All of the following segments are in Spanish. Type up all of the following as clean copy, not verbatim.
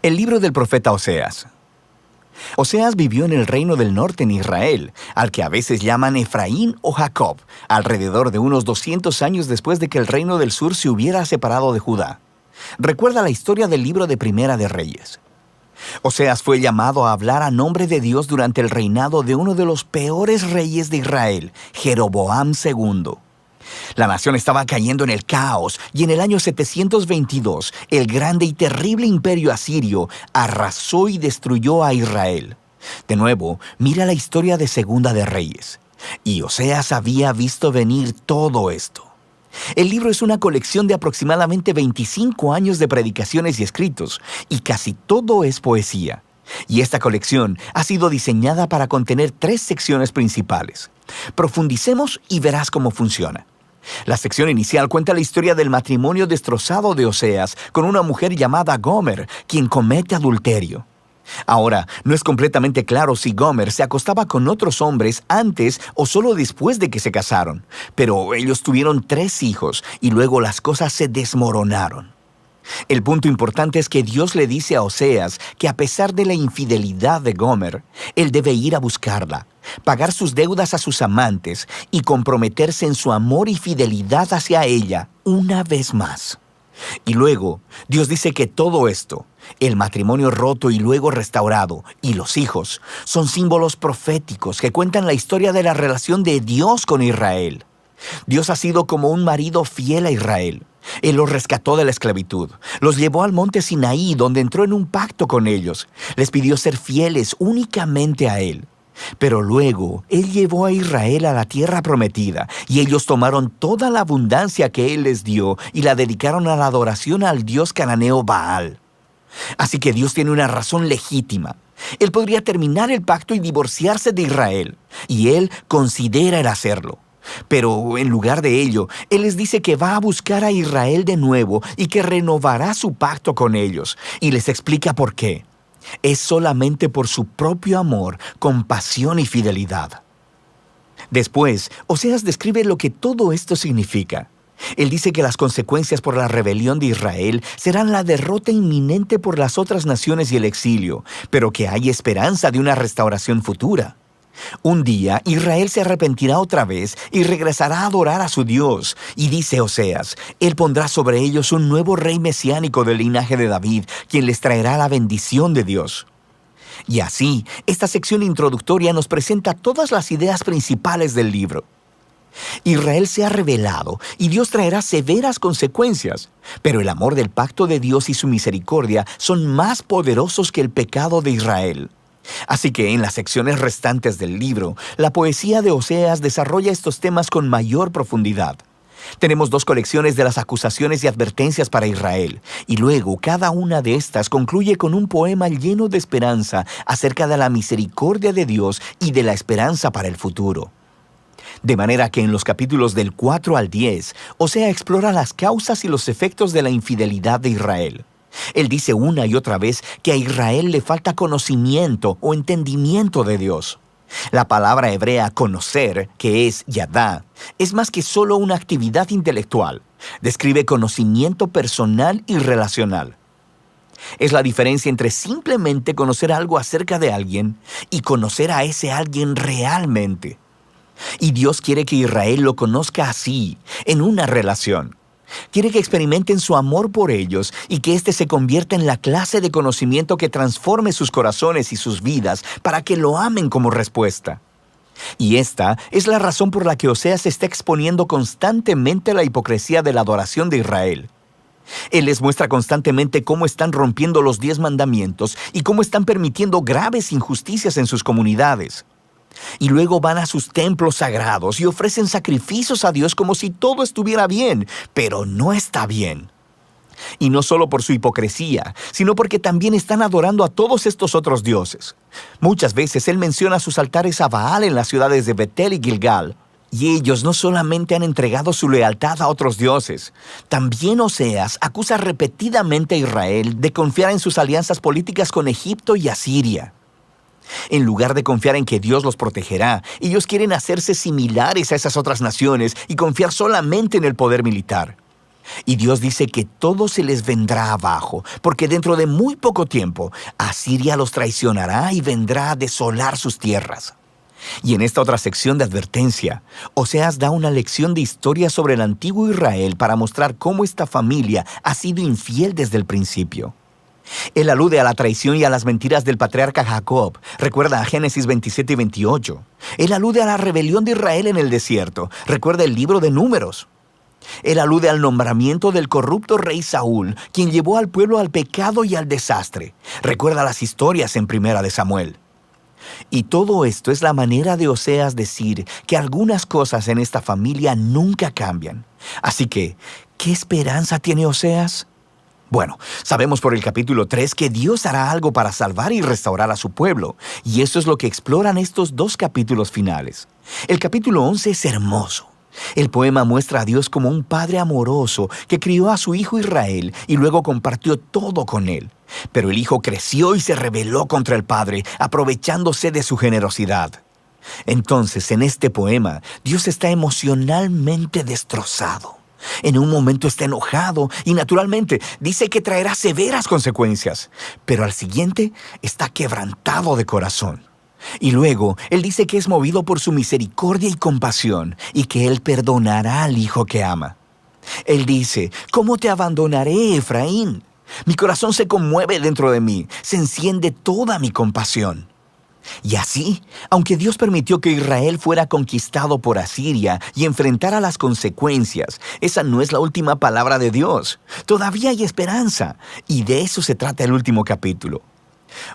El libro del profeta Oseas. Oseas vivió en el reino del norte en Israel, al que a veces llaman Efraín o Jacob, alrededor de unos 200 años después de que el reino del sur se hubiera separado de Judá. Recuerda la historia del libro de Primera de Reyes. Oseas fue llamado a hablar a nombre de Dios durante el reinado de uno de los peores reyes de Israel, Jeroboam II. La nación estaba cayendo en el caos y en el año 722 el grande y terrible imperio asirio arrasó y destruyó a Israel. De nuevo, mira la historia de Segunda de Reyes. Y Oseas había visto venir todo esto. El libro es una colección de aproximadamente 25 años de predicaciones y escritos, y casi todo es poesía. Y esta colección ha sido diseñada para contener 3 secciones principales. Profundicemos y verás cómo funciona. La sección inicial cuenta la historia del matrimonio destrozado de Oseas con una mujer llamada Gomer, quien comete adulterio. Ahora, no es completamente claro si Gomer se acostaba con otros hombres antes o solo después de que se casaron, pero ellos tuvieron 3 hijos y luego las cosas se desmoronaron. El punto importante es que Dios le dice a Oseas que a pesar de la infidelidad de Gomer, él debe ir a buscarla, pagar sus deudas a sus amantes y comprometerse en su amor y fidelidad hacia ella una vez más. Y luego, Dios dice que todo esto, el matrimonio roto y luego restaurado, y los hijos, son símbolos proféticos que cuentan la historia de la relación de Dios con Israel. Dios ha sido como un marido fiel a Israel. Él los rescató de la esclavitud, los llevó al monte Sinaí, donde entró en un pacto con ellos. Les pidió ser fieles únicamente a Él. Pero luego, Él llevó a Israel a la tierra prometida, y ellos tomaron toda la abundancia que Él les dio y la dedicaron a la adoración al dios cananeo Baal. Así que Dios tiene una razón legítima. Él podría terminar el pacto y divorciarse de Israel, y Él considera el hacerlo. Pero en lugar de ello, Él les dice que va a buscar a Israel de nuevo y que renovará su pacto con ellos, y les explica por qué. Es solamente por su propio amor, compasión y fidelidad. Después, Oseas describe lo que todo esto significa. Él dice que las consecuencias por la rebelión de Israel serán la derrota inminente por las otras naciones y el exilio, pero que hay esperanza de una restauración futura. Un día, Israel se arrepentirá otra vez y regresará a adorar a su Dios. Y dice Oseas, Él pondrá sobre ellos un nuevo rey mesiánico del linaje de David, quien les traerá la bendición de Dios. Y así, esta sección introductoria nos presenta todas las ideas principales del libro. Israel se ha rebelado y Dios traerá severas consecuencias, pero el amor del pacto de Dios y su misericordia son más poderosos que el pecado de Israel. Así que en las secciones restantes del libro, la poesía de Oseas desarrolla estos temas con mayor profundidad. Tenemos 2 colecciones de las acusaciones y advertencias para Israel, y luego cada una de estas concluye con un poema lleno de esperanza acerca de la misericordia de Dios y de la esperanza para el futuro. De manera que en los capítulos del 4 al 10, Oseas explora las causas y los efectos de la infidelidad de Israel. Él dice una y otra vez que a Israel le falta conocimiento o entendimiento de Dios. La palabra hebrea conocer, que es yadá, es más que solo una actividad intelectual. Describe conocimiento personal y relacional. Es la diferencia entre simplemente conocer algo acerca de alguien y conocer a ese alguien realmente. Y Dios quiere que Israel lo conozca así, en una relación. Quiere que experimenten su amor por ellos y que éste se convierta en la clase de conocimiento que transforme sus corazones y sus vidas para que lo amen como respuesta. Y esta es la razón por la que Oseas está exponiendo constantemente la hipocresía de la adoración de Israel. Él les muestra constantemente cómo están rompiendo los 10 mandamientos y cómo están permitiendo graves injusticias en sus comunidades. Y luego van a sus templos sagrados y ofrecen sacrificios a Dios como si todo estuviera bien, pero no está bien. Y no solo por su hipocresía, sino porque también están adorando a todos estos otros dioses. Muchas veces Él menciona sus altares a Baal en las ciudades de Betel y Gilgal. Y ellos no solamente han entregado su lealtad a otros dioses, también Oseas acusa repetidamente a Israel de confiar en sus alianzas políticas con Egipto y Asiria. En lugar de confiar en que Dios los protegerá, ellos quieren hacerse similares a esas otras naciones y confiar solamente en el poder militar. Y Dios dice que todo se les vendrá abajo, porque dentro de muy poco tiempo, Asiria los traicionará y vendrá a desolar sus tierras. Y en esta otra sección de advertencia, Oseas da una lección de historia sobre el antiguo Israel para mostrar cómo esta familia ha sido infiel desde el principio. Él alude a la traición y a las mentiras del patriarca Jacob. Recuerda a Génesis 27 y 28. Él alude a la rebelión de Israel en el desierto. Recuerda el libro de Números. Él alude al nombramiento del corrupto rey Saúl, quien llevó al pueblo al pecado y al desastre. Recuerda las historias en Primera de Samuel. Y todo esto es la manera de Oseas decir que algunas cosas en esta familia nunca cambian. Así que, ¿qué esperanza tiene Oseas? Bueno, sabemos por el capítulo 3 que Dios hará algo para salvar y restaurar a su pueblo, y eso es lo que exploran estos dos capítulos finales. El capítulo 11 es hermoso. El poema muestra a Dios como un padre amoroso que crió a su hijo Israel y luego compartió todo con él. Pero el hijo creció y se rebeló contra el padre, aprovechándose de su generosidad. Entonces, en este poema, Dios está emocionalmente destrozado. En un momento está enojado y naturalmente dice que traerá severas consecuencias, pero al siguiente está quebrantado de corazón. Y luego, él dice que es movido por su misericordia y compasión y que él perdonará al hijo que ama. Él dice, ¿cómo te abandonaré, Efraín? Mi corazón se conmueve dentro de mí, se enciende toda mi compasión. Y así, aunque Dios permitió que Israel fuera conquistado por Asiria y enfrentara las consecuencias, esa no es la última palabra de Dios. Todavía hay esperanza, y de eso se trata el último capítulo.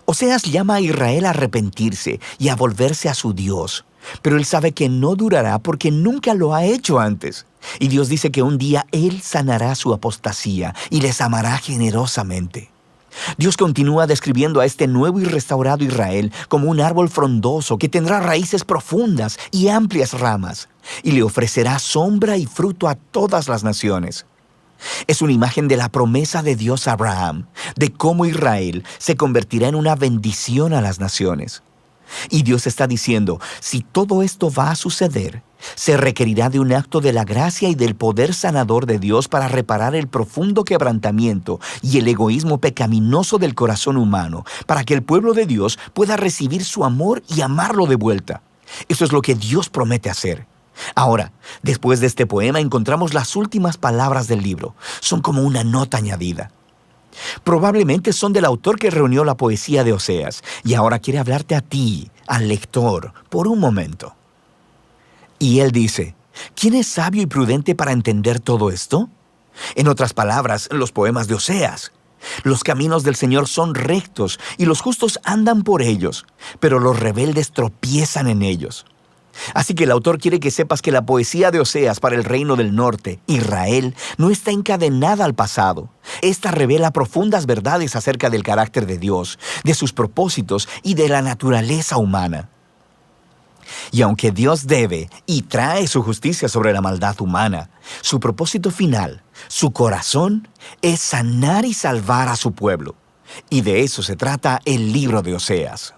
Oseas llama a Israel a arrepentirse y a volverse a su Dios, pero él sabe que no durará porque nunca lo ha hecho antes. Y Dios dice que un día Él sanará su apostasía y les amará generosamente. Dios continúa describiendo a este nuevo y restaurado Israel como un árbol frondoso que tendrá raíces profundas y amplias ramas, y le ofrecerá sombra y fruto a todas las naciones. Es una imagen de la promesa de Dios a Abraham, de cómo Israel se convertirá en una bendición a las naciones. Y Dios está diciendo, si todo esto va a suceder, se requerirá de un acto de la gracia y del poder sanador de Dios para reparar el profundo quebrantamiento y el egoísmo pecaminoso del corazón humano, para que el pueblo de Dios pueda recibir su amor y amarlo de vuelta. Eso es lo que Dios promete hacer. Ahora, después de este poema encontramos las últimas palabras del libro. Son como una nota añadida. Probablemente son del autor que reunió la poesía de Oseas y ahora quiere hablarte a ti, al lector, por un momento. Y él dice, ¿quién es sabio y prudente para entender todo esto? En otras palabras, los poemas de Oseas. Los caminos del Señor son rectos y los justos andan por ellos, pero los rebeldes tropiezan en ellos. Así que el autor quiere que sepas que la poesía de Oseas para el reino del norte, Israel, no está encadenada al pasado. Esta revela profundas verdades acerca del carácter de Dios, de sus propósitos y de la naturaleza humana. Y aunque Dios debe y trae su justicia sobre la maldad humana, su propósito final, su corazón, es sanar y salvar a su pueblo. Y de eso se trata el libro de Oseas.